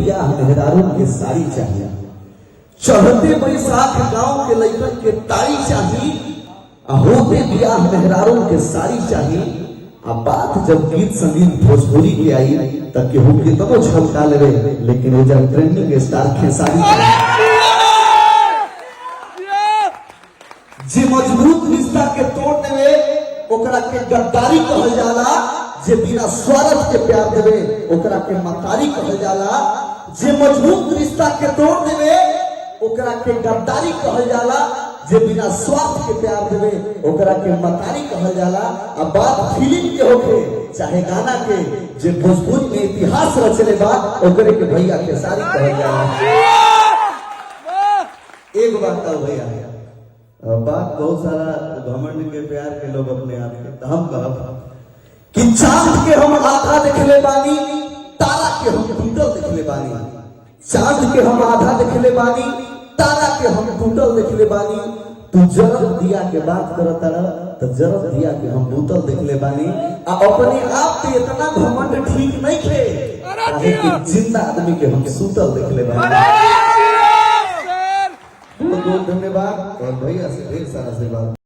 बियाह मेहरारू के साड़ी चाहिए, चढ़ते बैसाख गांव के लइकन के ताड़ी चाहिए, होते बियाह मेहरारू के साड़ी चाहिए। अब बात जब गीत संगीत भोजपुरी की आई तब केहू कितनो झलका ले, लेकिन वो जब ट्रेंडिंग स्टार खेसारी जे मजबूत रिश्ता के तोड़ देवे ओकरा के गद्दारी कहल जाला, जे बिना स्वार्थ के प्यार देवे ओकरा के मतारी कहल जाला। जे मजबूत रिश्ता के तोड़ देवे ओकरा के गद्दारी कहल जाला, जे बिना स्वार्थ के प्यार देवे ओकरा के मतारी कहल जाला। अब बात फिल्म के होके चाहे गाना के, जे भोजपुरी में इतिहास रचले बा ओकरे के भैया खेसारी कहल जाला। एक बात का भैया बात बहुत सारा घमंड के प्यार के लोग अपने आप के हम कहब कि चांद के हम आधा देखले बानी, तारा के हम टूटल देखले बानी। चांद के हम आधा देखले बानी, तारा के हम टूटल देखले बानी। तू जरब दिया के बात करता रह तो जरब दिया के हम बूतल देखले बानी। अपने आप पे इतना घमंड ठीक नहीं थे, जिंदा आदमी के हम सूतल देखले बानी। बहुत बहुत धन्यवाद और भैया से ढेर सारा आशीर्वाद।